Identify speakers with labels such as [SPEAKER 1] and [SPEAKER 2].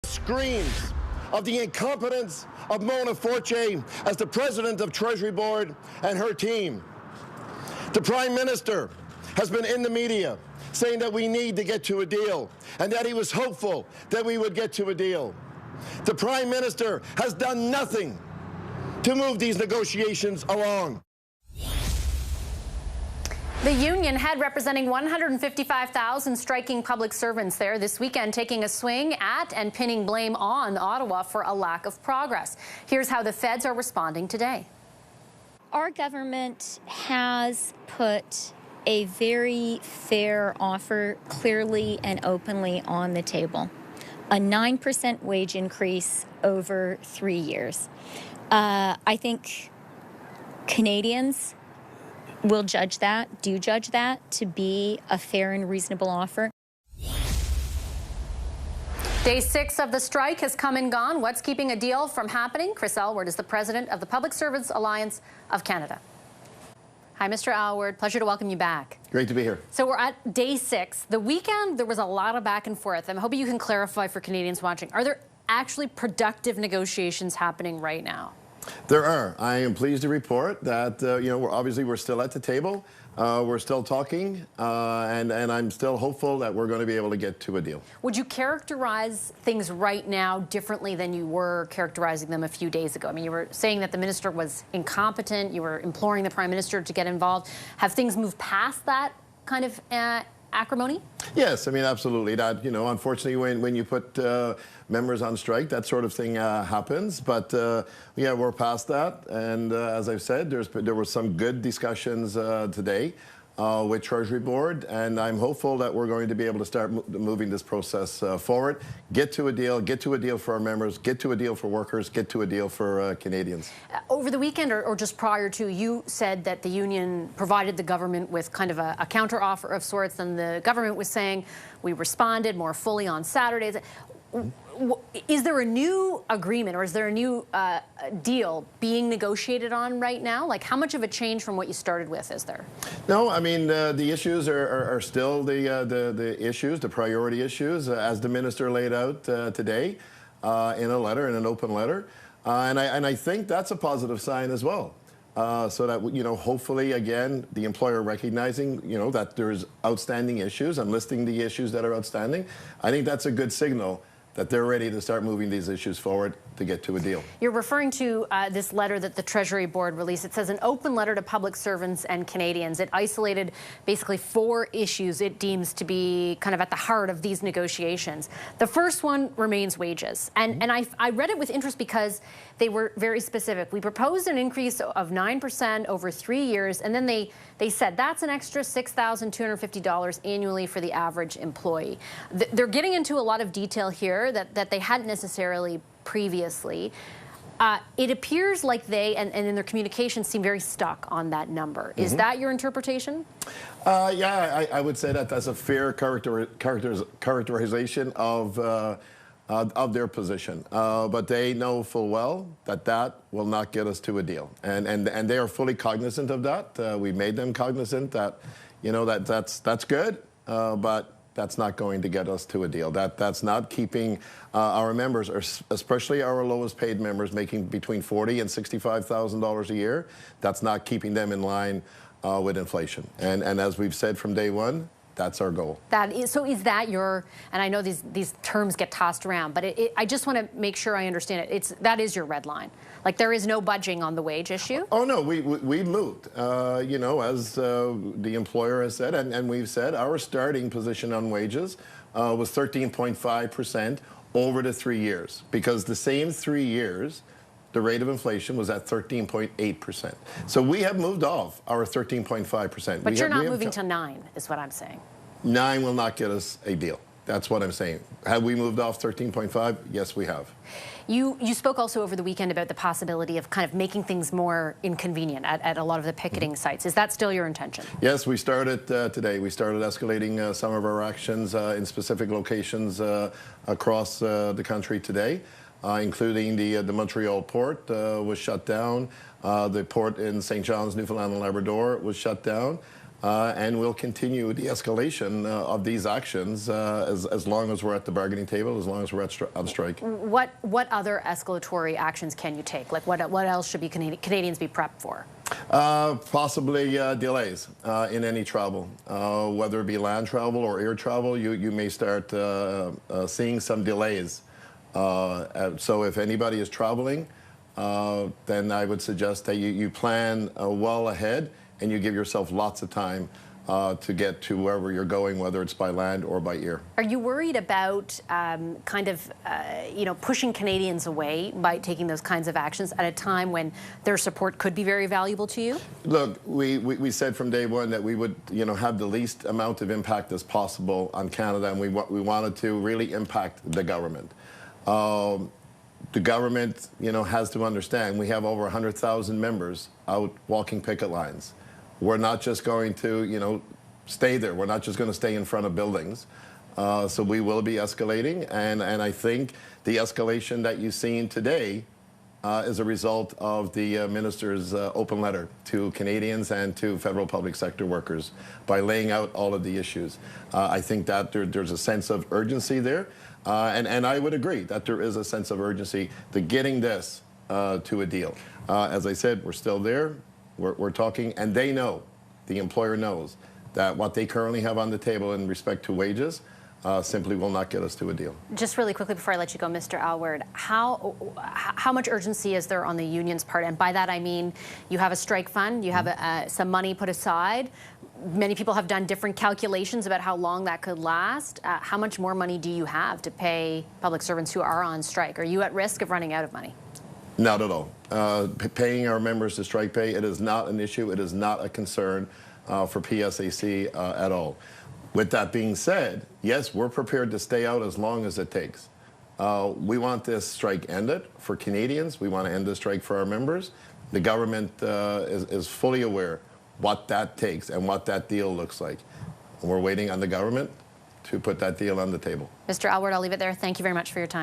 [SPEAKER 1] screams of the incompetence of Mona Fortier as the president of Treasury Board and her team. The Prime Minister has been in the media saying that we need to get to a deal and that he was hopeful that we would get to a deal. The Prime Minister has done nothing to move these negotiations along.
[SPEAKER 2] The union head representing 155,000 striking public servants there this weekend taking a swing at and pinning blame on Ottawa for a lack of progress. Here's how the feds are responding today.
[SPEAKER 3] Our government has put a very fair offer clearly and openly on the table. A 9% wage increase over 3 years. I think Canadians will judge that, do judge that, to be a fair and reasonable offer.
[SPEAKER 2] Day 6 of the strike has come and gone. What's keeping a deal from happening? Chris Aylward is the president of the Public Servants Alliance of Canada. Hi, Mr. Aylward. Pleasure to welcome you back.
[SPEAKER 1] Great to be here.
[SPEAKER 2] So we're at day 6. The weekend, there was a lot of back and forth. I'm hoping you can clarify for Canadians watching. Are there actually productive negotiations happening right now?
[SPEAKER 1] There are. I am pleased to report that, we're still at the table. We're still talking, and I'm still hopeful that we're going to be able to get to a deal.
[SPEAKER 2] Would you characterize things right now differently than you were characterizing them a few days ago? I mean, you were saying that the minister was incompetent. You were imploring the Prime Minister to get involved. Have things moved past that kind of acrimony?
[SPEAKER 1] Yes, I mean, absolutely. That, unfortunately, when you put members on strike, that sort of thing happens. But yeah, we're past that. And as I've said, there were some good discussions today with Treasury Board, and I'm hopeful that we're going to be able to start moving this process forward, get to a deal for our members, get to a deal for workers, get to a deal for Canadians.
[SPEAKER 2] Over the weekend or just prior to, you said that the union provided the government with kind of a counter offer of sorts, and the government was saying we responded more fully on Saturdays. Is there a new agreement, or is there a new deal being negotiated on right now? Like, how much of a change from what you started with is there?
[SPEAKER 1] No, I mean, the issues are still the issues, the priority issues, as the minister laid out today in a letter, in an open letter. And I think that's a positive sign as well. So that, hopefully, again, the employer recognizing, that there's outstanding issues and listing the issues that are outstanding. I think that's a good signal that they're ready to start moving these issues forward to get to a deal.
[SPEAKER 2] You're referring to this letter that the Treasury Board released. It says an open letter to public servants and Canadians. It isolated basically 4 issues it deems to be kind of at the heart of these negotiations. The first one remains wages. And I read it with interest because they were very specific. We proposed an increase of 9% over 3 years, and then they said that's an extra $6,250 annually for the average employee. They're getting into a lot of detail here that they hadn't necessarily previously. It appears like they, and in their communication, seem very stuck on that number. Is that your interpretation?
[SPEAKER 1] Yeah, I would say that that's a fair characterization of their position. But they know full well that that will not get us to a deal. And they are fully cognizant of that. We made them cognizant that, that's good, but that's not going to get us to a deal. That's not keeping our members, especially our lowest paid members, making between $40,000 and $65,000 a year. That's not keeping them in line with inflation. And as we've said from day one, that's our goal.
[SPEAKER 2] So is that your, and I know these terms get tossed around, but I just want to make sure I understand it. That is your red line. Like, there is no budging on the wage issue?
[SPEAKER 1] Oh, no, we moved. As the employer has said, and we've said, our starting position on wages was 13.5% over the 3 years, because the same 3 years, the rate of inflation was at 13.8%. So we have moved off our 13.5%.
[SPEAKER 2] But you're not moving to 9, is what I'm saying.
[SPEAKER 1] 9 will not get us a deal. That's what I'm saying. Have we moved off 13.5? Yes, we have.
[SPEAKER 2] You spoke also over the weekend about the possibility of kind of making things more inconvenient at a lot of the picketing sites. Is that still your intention?
[SPEAKER 1] Yes, we started today. We started escalating some of our actions in specific locations across the country today, including the Montreal port was shut down. The port in St. John's, Newfoundland and Labrador was shut down. and we'll continue the escalation of these actions as long as we're at the bargaining table, as long as we're on strike.
[SPEAKER 2] What other escalatory actions can you take? Like what else should Canadians be prepped for?
[SPEAKER 1] Possibly delays in any travel, whether it be land travel or air travel. You may start seeing some delays. So if anybody is traveling, then I would suggest that you plan well ahead and you give yourself lots of time to get to wherever you're going, whether it's by land or by air.
[SPEAKER 2] Are you worried about pushing Canadians away by taking those kinds of actions at a time when their support could be very valuable to you?
[SPEAKER 1] Look, we said from day one that we would have the least amount of impact as possible on Canada, and we wanted to really impact the government. The government, has to understand we have over 100,000 members out walking picket lines. We're not just going to, stay there. We're not just going to stay in front of buildings. So we will be escalating, and I think the escalation that you've seen today is a result of the minister's open letter to Canadians and to federal public sector workers by laying out all of the issues. I think that there's a sense of urgency there, and I would agree that there is a sense of urgency to getting this to a deal. As I said, we're still there. We're talking, and they know, the employer knows, that what they currently have on the table in respect to wages simply will not get us to a deal.
[SPEAKER 2] Just really quickly before I let you go, Mr. Aylward, how much urgency is there on the union's part? And by that I mean you have a strike fund, you have some money put aside. Many people have done different calculations about how long that could last. How much more money do you have to pay public servants who are on strike? Are you at risk of running out of money?
[SPEAKER 1] Not at all. Paying our members the strike pay, it is not an issue. It is not a concern for PSAC at all. With that being said, yes, we're prepared to stay out as long as it takes. We want this strike ended for Canadians. We want to end the strike for our members. The government is fully aware what that takes and what that deal looks like. And we're waiting on the government to put that deal on the table.
[SPEAKER 2] Mr. Aylward, I'll leave it there. Thank you very much for your time.